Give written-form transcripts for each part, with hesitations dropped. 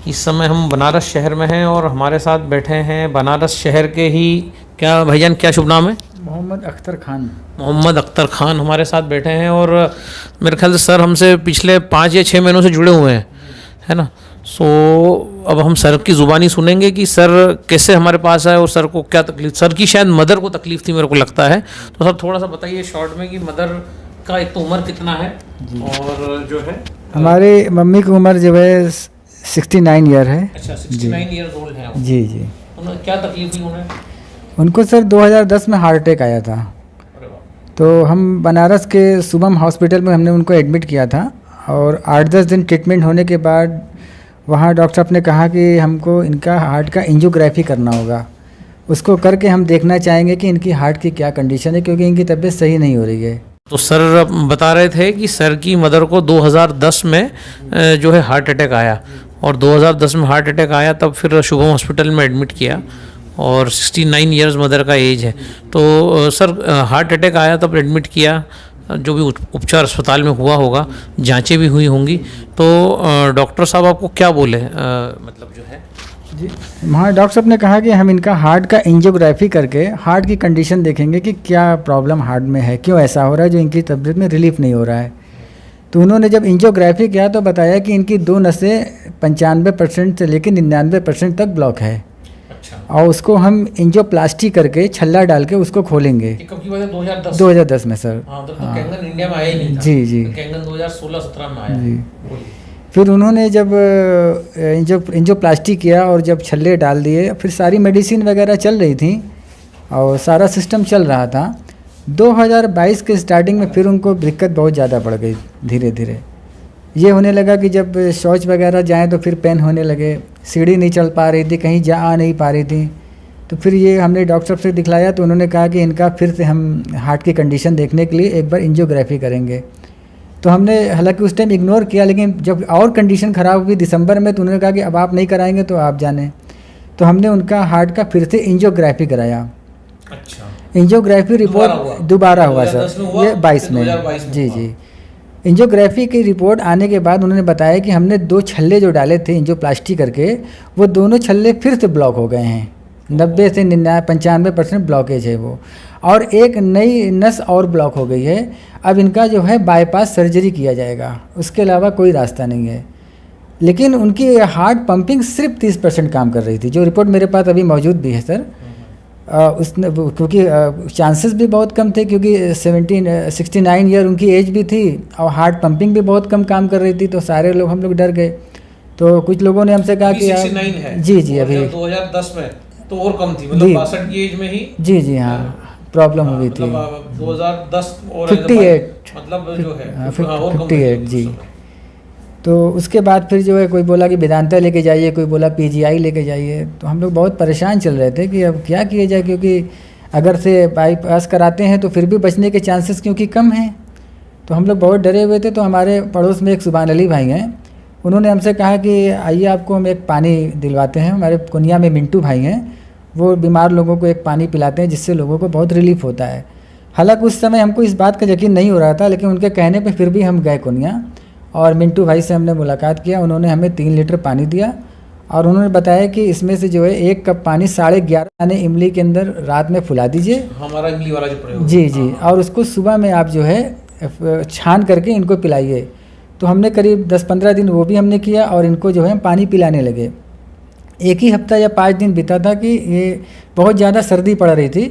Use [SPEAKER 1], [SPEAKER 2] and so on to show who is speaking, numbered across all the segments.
[SPEAKER 1] इस समय हम बनारस शहर में हैं और हमारे साथ बैठे हैं बनारस शहर के ही, क्या भाईजान क्या शुभ नाम है?
[SPEAKER 2] मोहम्मद अख्तर खान।
[SPEAKER 1] मोहम्मद अख्तर खान हमारे साथ बैठे हैं और मेरे ख्याल से सर हमसे पिछले 5 या 6 महीनों से जुड़े हुए हैं, है ना। सो अब हम सर की ज़ुबानी सुनेंगे कि सर कैसे हमारे पास आए और सर को क्या तकलीफ, सर की शायद मदर को तकलीफ थी मेरे को लगता है। तो सर थोड़ा सा बताइए शॉर्ट में कि मदर का एक तो उम्र कितना है और जो है
[SPEAKER 2] हमारी मम्मी की उम्र जो है 69 ईयर है।
[SPEAKER 1] अच्छा 69 ईयर्स ओल्ड है वो।
[SPEAKER 2] जी जी।
[SPEAKER 1] उन्हें क्या तकलीफ थी उन्हें?
[SPEAKER 2] उनको सर 2010 में हार्ट अटैक आया था।
[SPEAKER 1] अरे वाह।
[SPEAKER 2] तो हम बनारस के शुभम हॉस्पिटल में हमने उनको एडमिट किया था और 8-10 दिन ट्रीटमेंट होने के बाद वहाँ डॉक्टर साहब ने कहा कि हमको इनका हार्ट का एंजियोग्राफी करना होगा। उसको करके हम देखना चाहेंगे कि इनकी हार्ट की क्या कंडीशन है, क्योंकि इनकी तबीयत सही नहीं हो रही है।
[SPEAKER 1] तो सर बता रहे थे कि सर की मदर को 2010 में जो है हार्ट अटैक आया और 2010 में हार्ट अटैक आया तब फिर शुभम हॉस्पिटल में एडमिट किया और 69 इयर्स मदर का एज है। तो सर हार्ट अटैक आया तब एडमिट किया, जो भी उपचार अस्पताल में हुआ होगा, जांचें भी हुई होंगी। तो डॉक्टर साहब आपको क्या बोले, मतलब जो है
[SPEAKER 2] जी, वहाँ डॉक्टर साहब ने कहा कि हम इनका हार्ट का एंजियोग्राफी करके हार्ट की कंडीशन देखेंगे कि क्या प्रॉब्लम हार्ट में है, क्यों ऐसा हो रहा है जो इनकी तबीयत में रिलीफ नहीं हो रहा है। तो उन्होंने जब एंजियोग्राफी किया तो बताया कि इनकी 2 नसें 95% से लेकर 99% तक ब्लॉक है।
[SPEAKER 1] अच्छा।
[SPEAKER 2] और उसको हम एंजियोप्लास्टी करके छल्ला डाल के उसको खोलेंगे।
[SPEAKER 1] ये कब की बात है? 2010?
[SPEAKER 2] 2010 में सर।
[SPEAKER 1] हाँ, तब तो कैंगन इंडिया में आया ही नहीं था।
[SPEAKER 2] जी जी।
[SPEAKER 1] तो कैंगन 2016-17 में आया।
[SPEAKER 2] जी।
[SPEAKER 1] बोलिए।
[SPEAKER 2] फिर उन्होंने जब एंजियोप्लास्टी किया और जब छल्ले डाल दिए, फिर सारी मेडिसिन वगैरह चल रही थी और सारा सिस्टम चल रहा था। 2022 के स्टार्टिंग में फिर उनको दिक्कत बहुत ज़्यादा बढ़ गई। धीरे धीरे ये होने लगा कि जब शौच वगैरह जाएँ तो फिर पेन होने लगे, सीढ़ी नहीं चल पा रही थी, कहीं जा आ नहीं पा रही थी। तो फिर ये हमने डॉक्टर साहब से दिखलाया तो उन्होंने कहा कि इनका फिर से हम हार्ट की कंडीशन देखने के लिए एक बार एंजियोग्राफी करेंगे। तो हमने हालांकि उस टाइम इग्नोर किया, लेकिन जब और कंडीशन ख़राब हुई दिसंबर में तो उन्होंने कहा कि अब आप नहीं कराएंगे तो आप जाने। तो हमने उनका हार्ट का फिर से एंजियोग्राफी कराया।
[SPEAKER 1] अच्छा।
[SPEAKER 2] एंजियोग्राफी रिपोर्ट दोबारा हुआ सर, ये 22 में।
[SPEAKER 1] 2022 में
[SPEAKER 2] जी
[SPEAKER 1] हुआ।
[SPEAKER 2] जी। एंजियोग्राफी की रिपोर्ट आने के बाद उन्होंने बताया कि हमने 2 छल्ले जो डाले थे एंजियोप्लास्टी करके, वो दोनों छल्ले फिर से ब्लॉक हो गए हैं। 90 से 95% ब्लॉकेज है वो, और एक नई नस और ब्लॉक हो गई है। अब इनका जो है बाईपास सर्जरी किया जाएगा, उसके अलावा कोई रास्ता नहीं है। लेकिन उनकी हार्ट पंपिंग सिर्फ 30% काम कर रही थी, जो रिपोर्ट मेरे पास अभी मौजूद भी है सर। उसने क्योंकि चांसेस भी बहुत कम थे, क्योंकि 69 ईयर उनकी एज भी थी और हार्ट पंपिंग भी बहुत कम काम कर रही थी। तो सारे लोग, हम लोग डर गए। तो कुछ लोगों ने हमसे कहा कि
[SPEAKER 1] 69 है।
[SPEAKER 2] जी जी। अभी
[SPEAKER 1] 2010 में तो और कम थी, मतलब 62 की एज में ही।
[SPEAKER 2] जी जी हाँ, प्रॉब्लम हुई थी।
[SPEAKER 1] 2010 और
[SPEAKER 2] 58
[SPEAKER 1] मतलब जो है
[SPEAKER 2] हाँ,
[SPEAKER 1] और कम
[SPEAKER 2] 58 जी। तो उसके बाद फिर जो है कोई बोला कि वेदांता लेके जाइए, कोई बोला पीजीआई लेके जाइए। तो हम लोग बहुत परेशान चल रहे थे कि अब क्या किया जाए, क्योंकि अगर से बाईपास कराते हैं तो फिर भी बचने के चांसेस क्योंकि कम हैं। तो हम लोग बहुत डरे हुए थे। तो हमारे पड़ोस में एक सुभान अली भाई हैं, उन्होंने हमसे कहा कि आइए आपको हम एक पानी दिलवाते हैं। हमारे कुनिया में मिंटू भाई हैं, वो बीमार लोगों को एक पानी पिलाते हैं जिससे लोगों को बहुत रिलीफ होता है। हालांकि उस समय हमको इस बात का यकीन नहीं हो रहा था, लेकिन उनके कहने पे फिर भी हम गए कुनिया और मिंटू भाई से हमने मुलाकात किया। उन्होंने हमें 3 लीटर पानी दिया और उन्होंने बताया कि इसमें से जो है 1 कप पानी 11.5 आने इमली के अंदर रात में फुला दीजिए।
[SPEAKER 1] हमारा इमली वाला जो प्रयोग।
[SPEAKER 2] जी जी। और उसको सुबह में आप जो है छान करके इनको पिलाइए। तो हमने करीब 10-15 दिन वो भी हमने किया और इनको जो है पानी पिलाने लगे। एक ही हफ्ता या 5 दिन बीता था कि ये बहुत ज़्यादा सर्दी पड़ रही थी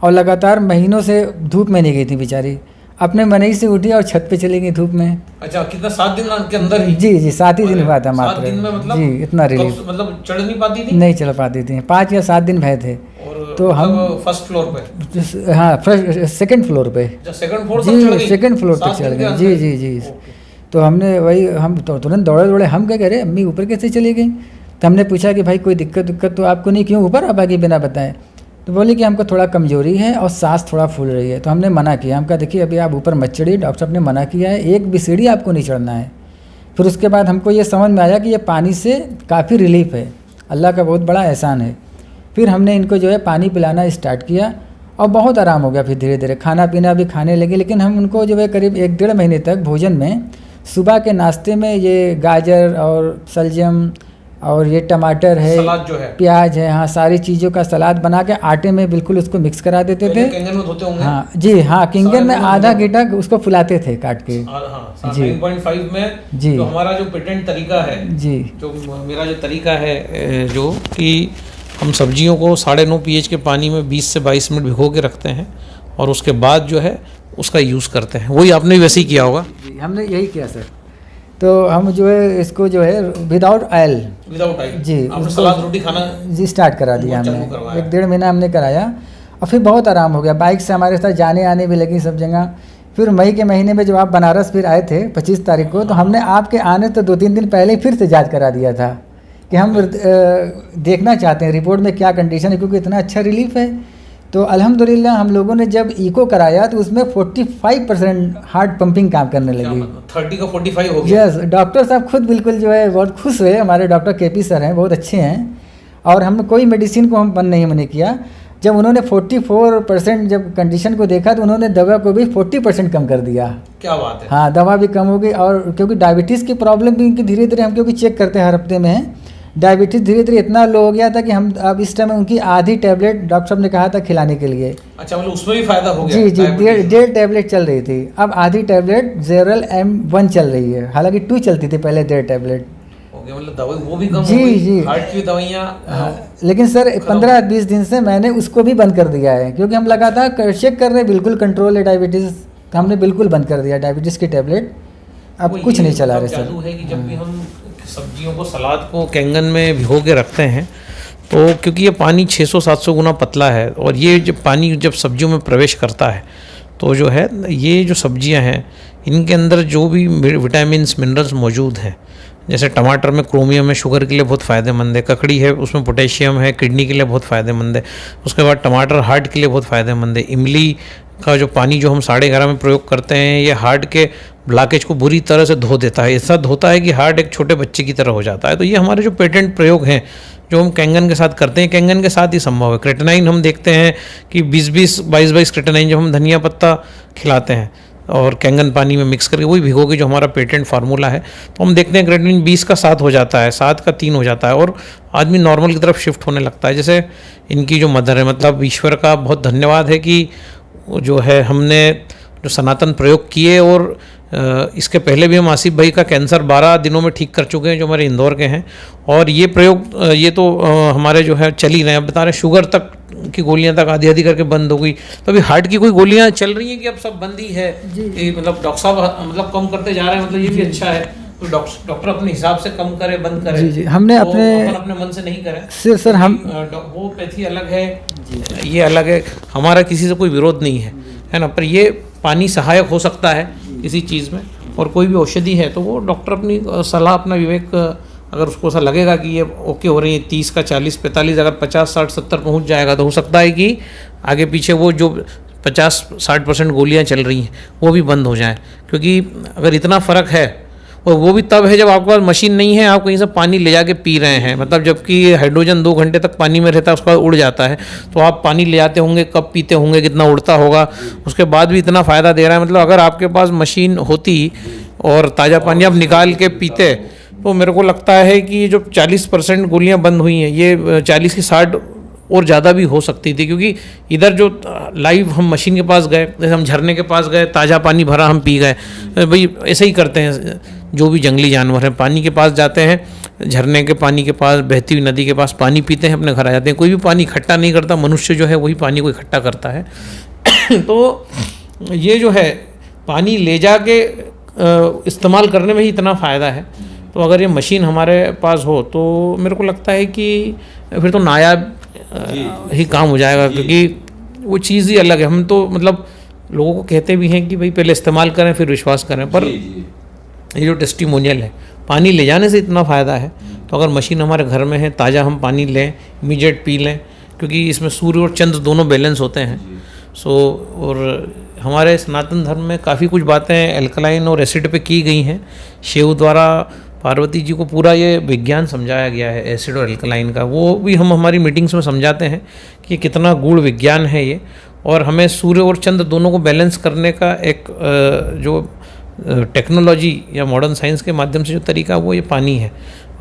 [SPEAKER 2] और लगातार महीनों से धूप में नहीं गई थी बेचारी। अपने मनई से उठी और छत पे चली गई धूप में।
[SPEAKER 1] अच्छा, कितना 7 दिन के अंदर ही?
[SPEAKER 2] जी जी, 7 ही दिन हुआ था मात्र।
[SPEAKER 1] 7 दिन में मतलब
[SPEAKER 2] जी, इतना रिलीफ।
[SPEAKER 1] मतलब चढ़ नहीं पाती थी?
[SPEAKER 2] नहीं चढ़ पाती थी, 5 या 7 दिन भय थे।
[SPEAKER 1] और
[SPEAKER 2] तो हम
[SPEAKER 1] फर्स्ट फ्लोर पे?
[SPEAKER 2] हाँ, सेकंड फ्लोर पे।
[SPEAKER 1] सेकंड फ्लोर
[SPEAKER 2] जी, सेकंड फ्लोर तक चढ़ गए। जी जी जी। तो हमने वही, हम तो तुरंत दौड़े दौड़े हम क्या करें, अम्मी ऊपर कैसे चली गई। तो हमने पूछा कि भाई कोई दिक्कत तो आपको नहीं, क्यों ऊपर आप आगे बिना बताएं। तो बोले कि हमको थोड़ा कमजोरी है और सांस थोड़ा फूल रही है। तो हमने मना किया, हम कहा देखिए अभी आप ऊपर मत चढ़िए, डॉक्टर साहब ने मना किया है, एक भी सीढ़ी आपको नहीं चढ़ना है। फिर उसके बाद हमको ये समझ में आया कि ये पानी से काफ़ी रिलीफ है, अल्लाह का बहुत बड़ा एहसान है। फिर हमने इनको जो है पानी पिलाना स्टार्ट किया और बहुत आराम हो गया। फिर धीरे धीरे खाना पीना भी खाने लगे। लेकिन हम उनको जो है करीब 1-1.5 महीने तक भोजन में सुबह के नाश्ते में ये गाजर और सलजम और ये टमाटर है,
[SPEAKER 1] सलाद जो है,
[SPEAKER 2] प्याज है, हाँ सारी चीज़ों का सलाद बना के आटे में बिल्कुल उसको मिक्स करा देते थे।
[SPEAKER 1] किंगन में धोते होंगे?
[SPEAKER 2] हाँ जी, हाँ किंगन में आधा घंटा उसको फुलाते थे काट के।
[SPEAKER 1] हाँ,
[SPEAKER 2] जी
[SPEAKER 1] 9.5 में
[SPEAKER 2] जी,
[SPEAKER 1] जो हमारा जो पेटेंट तरीका है
[SPEAKER 2] जी,
[SPEAKER 1] जो मेरा जो तरीका है जो कि हम सब्जियों को 9.5 pH के पानी में 20 से 22 मिनट भिगो के रखते हैं और उसके बाद जो है उसका यूज़ करते हैं। वही आपने भी वैसे ही किया होगा?
[SPEAKER 2] जी हमने यही किया सर। तो हम जो है इसको जो है विदाउट ऑयल जी
[SPEAKER 1] आपने सलाद रोटी खाना
[SPEAKER 2] जी स्टार्ट करा दिया हमने, 1-1.5 महीना हमने कराया और फिर बहुत आराम हो गया। बाइक से हमारे साथ जाने आने भी लगी सब जगह। फिर मई के महीने में जब आप बनारस फिर आए थे 25 तारीख को, तो हमने आपके आने तो 2-3 दिन पहले ही फिर से जांच करा दिया था कि हम देखना चाहते हैं रिपोर्ट में क्या कंडीशन है, क्योंकि इतना अच्छा रिलीफ है। तो अल्हम्दुलिल्लाह हम लोगों ने जब इको कराया तो उसमें 45% हार्ट पंपिंग काम करने लगी।
[SPEAKER 1] 30 का 45 हो गया।
[SPEAKER 2] यस, डॉक्टर साहब खुद बिल्कुल जो है बहुत खुश हुए। हमारे डॉक्टर केपी सर हैं, बहुत अच्छे हैं। और हमने कोई मेडिसिन को हम बंद नहीं मने किया। जब उन्होंने 44% जब कंडीशन को देखा तो उन्होंने दवा को भी 40% कम कर दिया।
[SPEAKER 1] क्या बात है।
[SPEAKER 2] हाँ, दवा भी कम हो गई। और क्योंकि डायबिटीज़ की प्रॉब्लम भी उनकी धीरे धीरे हम क्योंकि चेक करते हैं हर हफ्ते में, डायबिटीज़ धीरे धीरे इतना लो हो गया था कि हम अब इस टाइम उनकी आधी टैबलेट डॉक्टर साहब ने कहा था खिलाने के लिए।
[SPEAKER 1] अच्छा, मतलब उसमें भी फायदा हो गया?
[SPEAKER 2] जी जी, 1.5 टैबलेट चल रही थी, अब आधी टैबलेट ज़ेरल M1 चल रही है। हालांकि 2 चलती थी पहले 1.5 टैबलेट।
[SPEAKER 1] मतलब दवाई वो भी कम
[SPEAKER 2] जी
[SPEAKER 1] हो गई,
[SPEAKER 2] जी,
[SPEAKER 1] हार्ट की दवाइयाँ।
[SPEAKER 2] हाँ, लेकिन सर 15-20 दिन से मैंने उसको भी बंद कर दिया है, क्योंकि हम लगातार चेक कर रहे हैं, बिल्कुल कंट्रोल है डायबिटीज़। हमने बिल्कुल बंद कर दिया डायबिटीज़ की टैबलेट, अब कुछ नहीं चला रहे सर।
[SPEAKER 1] जादू है कि जब भी हम सब्जियों को, सलाद को कैंगन में भिगो के रखते हैं तो क्योंकि ये पानी 600-700 गुना पतला है और ये जब पानी जब सब्जियों में प्रवेश करता है तो जो है ये जो सब्जियां हैं इनके अंदर जो भी विटामिन्स मिनरल्स मौजूद हैं, जैसे टमाटर में क्रोमियम है, शुगर के लिए बहुत फ़ायदेमंद है। ककड़ी है, उसमें पोटेशियम है, किडनी के लिए बहुत फ़ायदेमंद है। उसके बाद टमाटर हार्ट के लिए बहुत फ़ायदेमंद है। इमली का जो पानी जो हम 11:30 में प्रयोग करते हैं, ये हार्ट के ब्लॉकेज को बुरी तरह से धो देता है। ऐसा धोता है कि हार्ट एक छोटे बच्चे की तरह हो जाता है। तो ये हमारे जो पेटेंट प्रयोग हैं जो हम कैंगन के साथ करते हैं, कैंगन के साथ ही संभव है। क्रेटेनाइन हम देखते हैं कि 20-20, 22-22 क्रेटेनाइन जब हम धनिया पत्ता खिलाते हैं और कैंगन पानी में मिक्स करके वही भिगो के, जो हमारा पेटेंट फार्मूला है, तो हम देखते हैं क्रेटेनाइन 20 का 7 हो जाता है, 7 का 3 हो जाता है और आदमी नॉर्मल की तरफ शिफ्ट होने लगता है। जैसे इनकी जो मदर है, मतलब ईश्वर का बहुत धन्यवाद है कि जो है हमने जो सनातन प्रयोग किए और इसके पहले भी हम आसिफ भाई का कैंसर 12 दिनों में ठीक कर चुके हैं जो हमारे इंदौर के हैं। और ये प्रयोग ये तो हमारे जो है चल ही रहे हैं। अब बता रहे शुगर तक की गोलियां तक आधी करके बंद हो गई, तो अभी हार्ट की कोई गोलियां चल रही हैं कि अब सब बंद ही है? मतलब डॉक्टर साहब मतलब कम करते जा रहे हैं, मतलब ये भी अच्छा है। तो डॉक्टर अपने हिसाब से कम करे, बंद करे।
[SPEAKER 2] जी, हमने
[SPEAKER 1] तो अपने मन से नहीं करें
[SPEAKER 2] सर। हम
[SPEAKER 1] वो पैथी अलग है, ये अलग है, हमारा किसी से कोई विरोध नहीं है ना। पर ये पानी सहायक हो सकता है किसी चीज़ में, और कोई भी औषधि है तो वो डॉक्टर अपनी सलाह, अपना विवेक, अगर उसको ऐसा लगेगा कि ये ओके हो रही है 30 का 40, 45, अगर 50, 60, 70 पहुंच जाएगा तो हो सकता है कि आगे पीछे वो जो 50-60% गोलियां चल रही हैं वो भी बंद हो जाएं। क्योंकि अगर इतना फ़र्क है, और वो भी तब है जब आपके पास मशीन नहीं है, आप कहीं से पानी ले जाके पी रहे हैं, मतलब जबकि हाइड्रोजन 2 घंटे तक पानी में रहता है, उसके बाद उड़ जाता है, तो आप पानी ले जाते होंगे, कब पीते होंगे, कितना उड़ता होगा, उसके बाद भी इतना फ़ायदा दे रहा है। मतलब अगर आपके पास मशीन होती और ताज़ा पानी आप निकाल के पीते, तो मेरे को लगता है कि जो 40% गोलियाँ बंद हुई हैं, ये 40 की 60 और ज़्यादा भी हो सकती थी। क्योंकि इधर जो लाइव हम मशीन के पास गए, जैसे हम झरने के पास गए, ताज़ा पानी भरा, हम पी गए। भाई ऐसे ही करते हैं जो भी जंगली जानवर हैं, पानी के पास जाते हैं, झरने के पानी के पास, बहती हुई नदी के पास पानी पीते हैं, अपने घर आ जाते हैं। कोई भी पानी इकट्ठा नहीं करता, मनुष्य जो है वही पानी को इकट्ठा करता है। तो ये जो है पानी ले जाके इस्तेमाल करने में ही इतना फ़ायदा है, तो अगर ये मशीन हमारे पास हो तो मेरे को लगता है कि फिर तो नायाब ही काम हो जाएगा। क्योंकि वो चीज़ ही अलग है। हम तो मतलब लोगों को कहते भी हैं कि भाई पहले इस्तेमाल करें फिर विश्वास करें, पर ये जो टेस्टिमोनियल है, पानी ले जाने से इतना फ़ायदा है, तो अगर मशीन हमारे घर में है, ताज़ा हम पानी लें, इमीडिएट पी लें, क्योंकि इसमें सूर्य और चंद्र दोनों बैलेंस होते हैं। और हमारे सनातन धर्म में काफ़ी कुछ बातें एल्कलाइन और एसिड पे की गई हैं। शिव द्वारा पार्वती जी को पूरा ये विज्ञान समझाया गया है एसिड और एल्कलाइन का, वो भी हम हमारी मीटिंग्स में समझाते हैं कि कितना गूढ़ विज्ञान है ये। और हमें सूर्य और चंद्र दोनों को बैलेंस करने का एक जो टेक्नोलॉजी या मॉडर्न साइंस के माध्यम से जो तरीका वो ये पानी है।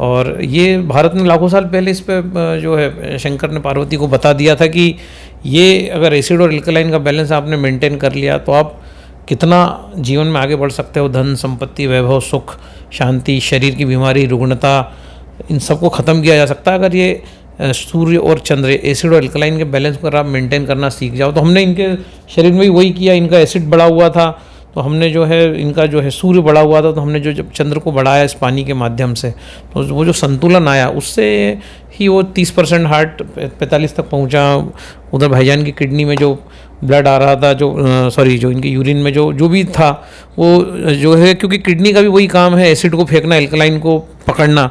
[SPEAKER 1] और ये भारत ने लाखों साल पहले इस पे जो है शंकर ने पार्वती को बता दिया था कि ये अगर एसिड और एल्कलाइन का बैलेंस आपने मेंटेन कर लिया तो आप कितना जीवन में आगे बढ़ सकते हो। धन संपत्ति, वैभव, सुख, शांति, शरीर की बीमारी, रुग्णता, इन सबको ख़त्म किया जा सकता है अगर ये सूर्य और चंद्र एसिड और एल्कलाइन के बैलेंस पर आप मेंटेन करना सीख जाओ। तो हमने इनके शरीर में भी वही किया। इनका एसिड बढ़ा हुआ था तो हमने जो है इनका जो है सूर्य बढ़ा हुआ था तो हमने जो जब चंद्र को बढ़ाया इस पानी के माध्यम से, तो वो जो संतुलन आया उससे ही वो 30% हार्ट 45 तक पहुंचा। उधर भाईजान की किडनी में जो ब्लड आ रहा था, जो इनके यूरिन में जो भी था, वो जो है, क्योंकि किडनी का भी वही काम है एसिड को फेंकना, एल्कलाइन को पकड़ना।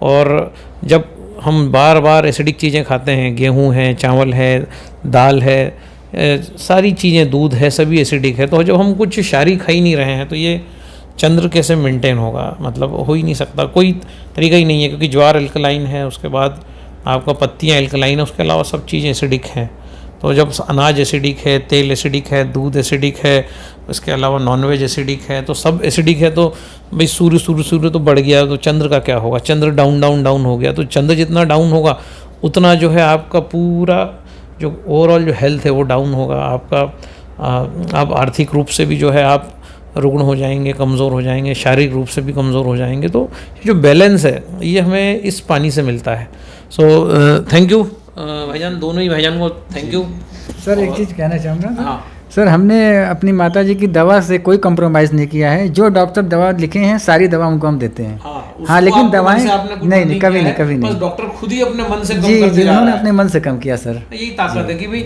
[SPEAKER 1] और जब हम बार बार एसिडिक चीज़ें खाते हैं, गेहूँ है, चावल है, दाल है, सारी चीज़ें, दूध है, सभी एसिडिक है। तो जब हम कुछ शारी खा ही नहीं रहे हैं तो ये चंद्र कैसे मेंटेन होगा, मतलब हो ही नहीं सकता, कोई तरीका ही नहीं है। क्योंकि ज्वार एल्कलाइन है, उसके बाद आपका पत्तियाँ एल्कलाइन है, उसके अलावा सब चीज़ें एसिडिक हैं। तो जब अनाज एसिडिक है, तेल एसिडिक है, दूध एसिडिक है, इसके अलावा नॉनवेज एसिडिक है, तो सब एसिडिक है। तो भाई सूर्य तो बढ़ गया तो चंद्र का क्या होगा? चंद्र डाउन हो गया तो चंद्र जितना डाउन होगा उतना जो है आपका पूरा जो ओवरऑल जो हेल्थ है वो डाउन होगा। आपका आप आर्थिक रूप से भी जो है आप रुग्ण हो जाएंगे, कमज़ोर हो जाएंगे, शारीरिक रूप से भी कमज़ोर हो जाएंगे। तो जो बैलेंस है ये हमें इस पानी से मिलता है। सो थैंक यू भाईजान, दोनों ही भाईजान को थैंक यू।
[SPEAKER 2] सर एक चीज़ कहना चाहूँगा।
[SPEAKER 1] हाँ
[SPEAKER 2] सर, हमने अपनी माताजी की दवा से कोई कम्प्रोमाइज़ नहीं किया है। जो डॉक्टर दवा लिखे हैं सारी दवा उनको हम देते हैं। हाँ, लेकिन दवाएं नहीं, कभी नहीं।
[SPEAKER 1] डॉक्टर खुद ही अपने मन से कम
[SPEAKER 2] जी, उन्होंने अपने मन से कम किया सर।
[SPEAKER 1] यही ताकत है कि भाई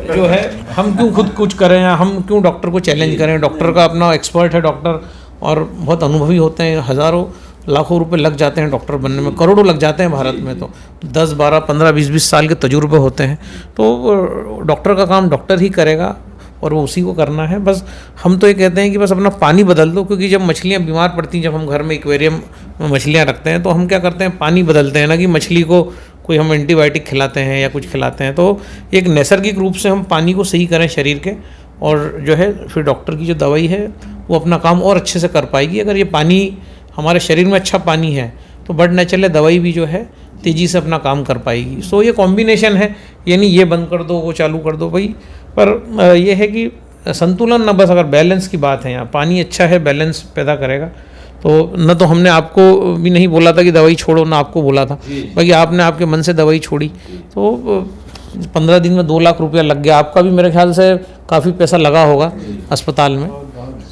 [SPEAKER 1] जो है हम क्यों खुद कुछ करें, हम क्यों डॉक्टर को चैलेंज करें। डॉक्टर का अपना एक्सपर्ट है डॉक्टर, और बहुत अनुभवी होते हैं। हज़ारों लाखों रुपए लग जाते हैं डॉक्टर बनने में, करोड़ों लग जाते हैं भारत में। तो 10, 12, 15, 20 साल के तजुर्बे होते हैं। तो डॉक्टर का काम डॉक्टर ही करेगा और वो उसी को करना है। बस हम तो ये कहते हैं कि बस अपना पानी बदल दो। क्योंकि जब मछलियाँ बीमार पड़ती हैं, जब हम घर में एक्वेरियम में मछलियाँ रखते हैं तो हम क्या करते हैं, पानी बदलते हैं ना कि मछली को कोई हम एंटीबायोटिक खिलाते हैं या कुछ खिलाते हैं। तो एक नैसर्गिक रूप से हम पानी को सही करें शरीर के, और जो है फिर डॉक्टर की जो दवाई है वो अपना काम और अच्छे से कर पाएगी। अगर ये पानी हमारे शरीर में अच्छा पानी है तो बड नेचुरल दवाई भी जो है तेज़ी से अपना काम कर पाएगी। सो ये कॉम्बिनेशन है, यानी ये बंद कर दो वो चालू कर दो भाई। पर ये है कि संतुलन, ना बस अगर बैलेंस की बात है, यहाँ पानी अच्छा है, बैलेंस पैदा करेगा। तो न तो हमने आपको भी नहीं बोला था कि दवाई छोड़ो, ना आपको बोला था, बाकी आपने आपके मन से दवाई छोड़ी। तो 15 दिन में 2 लाख रुपया लग गया। आपका भी मेरे ख्याल से काफ़ी पैसा लगा होगा अस्पताल में।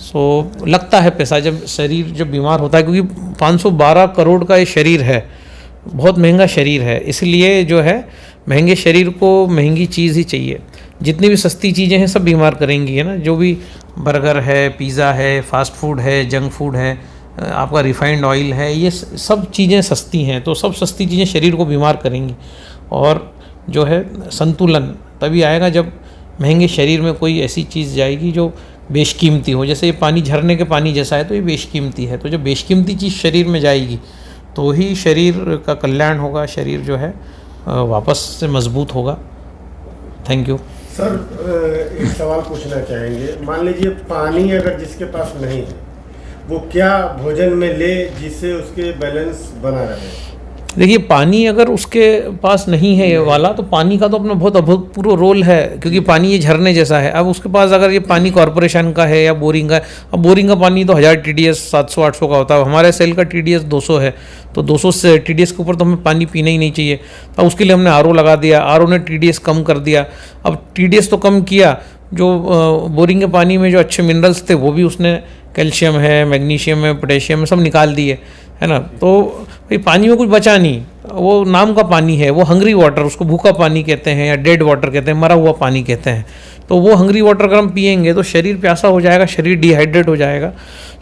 [SPEAKER 1] सो लगता है पैसा जब शरीर जब बीमार होता है, क्योंकि 512 करोड़ का ये शरीर है, बहुत महंगा शरीर है। इसलिए जो है महंगे शरीर को महंगी चीज़ ही चाहिए। जितनी भी सस्ती चीज़ें हैं सब बीमार करेंगी, है ना। जो भी बर्गर है, पिज़्ज़ा है, फास्ट फूड है, जंक फूड है, आपका रिफाइंड ऑयल है, ये सब चीज़ें सस्ती हैं। तो सब सस्ती चीज़ें शरीर को बीमार करेंगी। और जो है संतुलन तभी आएगा जब महंगे शरीर में कोई ऐसी चीज़ जाएगी जो बेशकीमती हो। जैसे ये पानी झरने के पानी जैसा है तो ये बेशकीमती है। तो जब बेशकीमती चीज़ शरीर में जाएगी तो ही शरीर का कल्याण होगा, शरीर जो है वापस से मजबूत होगा। Thank you
[SPEAKER 3] sir. एक सवाल पूछना चाहेंगे। मान लीजिए पानी अगर जिसके पास नहीं है वो क्या भोजन में ले जिससे उसके बैलेंस बना रहे?
[SPEAKER 1] देखिए, पानी अगर उसके पास नहीं है ये वाला, तो पानी का तो अपना बहुत अभूतपूर्व रोल है, क्योंकि पानी ये झरने जैसा है। अब उसके पास अगर ये पानी कॉरपोरेशन का है या बोरिंग का है, अब बोरिंग का पानी तो 1000 TDS 700-800 का होता है। हमारे सेल का TDS 200 है, तो 200 से TDS के ऊपर तो हमें पानी पीना ही नहीं चाहिए। तो उसके लिए हमने RO लगा दिया, RO ने TDS कम कर दिया। अब TDS तो कम किया, जो बोरिंग के पानी में जो अच्छे मिनरल्स थे वो भी उसने, कैल्शियम है, मैग्नीशियम है, पोटेशियम है, सब निकाल दिए, है ना। तो भाई पानी में कुछ बचा नहीं, वो नाम का पानी है, वो हंग्री वाटर, उसको भूखा पानी कहते हैं या डेड वाटर कहते हैं, मरा हुआ पानी कहते हैं। तो वो हंग्री वाटर अगर हम पिएंगे तो शरीर प्यासा हो जाएगा, शरीर डिहाइड्रेट हो जाएगा।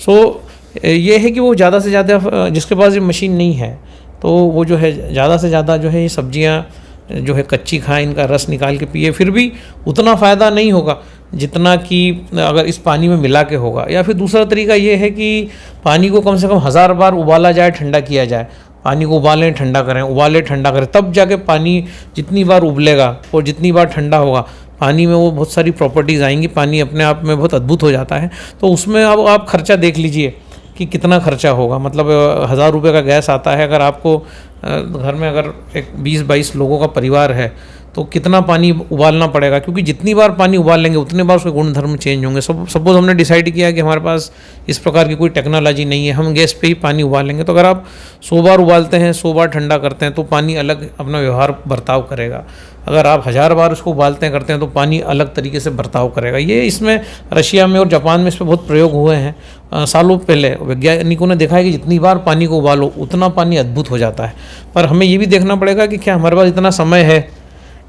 [SPEAKER 1] सो ये है कि वो ज़्यादा से ज़्यादा, जिसके पास ये मशीन नहीं है तो वो जो है ज़्यादा से ज़्यादा जो है ये सब्जियाँ जो है कच्ची खाएं, इनका रस निकाल के पिए। फिर भी उतना फ़ायदा नहीं होगा जितना कि अगर इस पानी में मिला के होगा। या फिर दूसरा तरीका ये है कि पानी को कम से कम 1000 बार उबाला जाए, ठंडा किया जाए। पानी को उबालें, ठंडा करें, उबालें, ठंडा करें, तब जाके पानी जितनी बार उबलेगा और जितनी बार ठंडा होगा, पानी में वो बहुत सारी प्रॉपर्टीज़ आएंगी। पानी अपने आप में बहुत अद्भुत हो जाता है। तो उसमें अब आप खर्चा देख लीजिए कि कितना खर्चा होगा। मतलब 1000 रुपये का गैस आता है, अगर आपको घर में अगर एक 20-22 लोगों का परिवार है तो कितना पानी उबालना पड़ेगा, क्योंकि जितनी बार पानी उबाल लेंगे उतने बार उसके गुणधर्म चेंज होंगे। सपोज हमने डिसाइड किया कि हमारे पास इस प्रकार की कोई टेक्नोलॉजी नहीं है, हम गैस पे ही पानी उबालेंगे, तो अगर आप 100 बार उबालते हैं, 100 बार ठंडा करते हैं तो पानी अलग अपना व्यवहार बर्ताव करेगा। अगर आप 1000 बार उसको उबालते हैं करते हैं तो पानी अलग तरीके से बर्ताव करेगा। ये इसमें रशिया में और जापान में इस पर बहुत प्रयोग हुए हैं। सालों पहले वैज्ञानिकों ने देखा है कि जितनी बार पानी को उबालो उतना पानी अद्भुत हो जाता है। पर हमें ये भी देखना पड़ेगा कि क्या हमारे पास इतना समय है,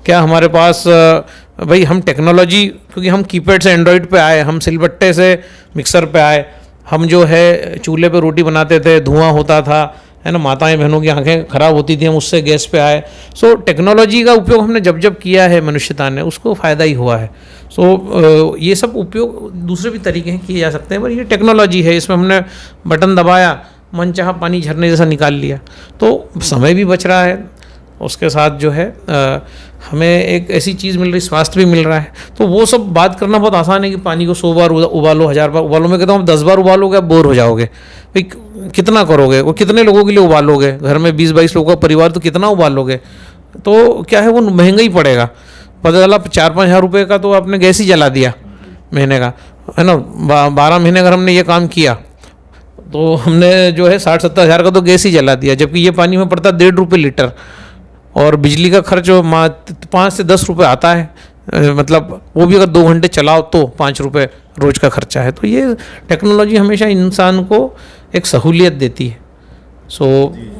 [SPEAKER 1] क्या हमारे पास भाई हम टेक्नोलॉजी, क्योंकि हम कीपैड से एंड्रॉयड पे आए, हम सिलबट्टे से मिक्सर पे आए, हम जो है चूल्हे पे रोटी बनाते थे, धुआं होता था, है ना, माताएं बहनों की आंखें खराब होती थी, हम उससे गैस पे आए। सो टेक्नोलॉजी का उपयोग हमने जब जब किया है मनुष्यता ने, उसको फ़ायदा ही हुआ है। सो ये सब उपयोग दूसरे भी तरीके हैं किए जा सकते हैं, पर ये टेक्नोलॉजी है, इसमें हमने बटन दबाया, मनचाहा पानी झरने जैसा निकाल लिया, तो समय भी बच रहा है, उसके साथ जो है हमें एक ऐसी चीज़ मिल रही, स्वास्थ्य भी मिल रहा है। तो वो सब बात करना बहुत आसान है कि पानी को 100 बार उबालो, 1000 बार उबालो। मैं कहता हूँ 10 बार उबालोगे आप बोर हो जाओगे, भाई कितना करोगे, वो कितने लोगों के लिए उबालोगे, घर में 20-22 लोगों का परिवार, तो कितना उबालोगे, तो क्या है वो महंगा ही पड़ेगा। पता चला 4-5 हज़ार रुपये का तो आपने गैस ही जला दिया महीने का, है ना। 12 महीने अगर हमने ये काम किया तो हमने जो है 60-70 हज़ार का तो गैस ही जला दिया, जबकि ये पानी में पड़ता 1.5 रुपये लीटर, और बिजली का खर्च 5 से 10 रुपये आता है। मतलब वो भी अगर 2 घंटे चलाओ तो 5 रुपये रोज़ का खर्चा है। तो ये टेक्नोलॉजी हमेशा इंसान को एक सहूलियत देती है। सो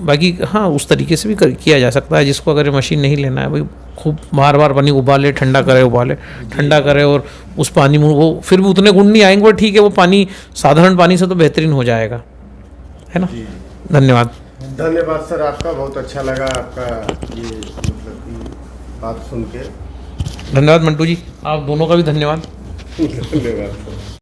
[SPEAKER 1] बाकी हाँ, उस तरीके से भी किया जा सकता है, जिसको अगर मशीन नहीं लेना है, भाई खूब बार बार पानी उबाले, ठंडा करे, उबाले ठंडा करे, और उस पानी में वो फिर भी उतने गुण नहीं आएंगे, वो ठीक है, वो पानी साधारण पानी से तो बेहतरीन हो जाएगा, है ना। धन्यवाद।
[SPEAKER 3] धन्यवाद सर, आपका बहुत अच्छा लगा आपका ये मतलब कि बात सुन के।
[SPEAKER 1] धन्यवाद मंटू जी, आप दोनों का भी धन्यवाद।
[SPEAKER 3] धन्यवाद सर।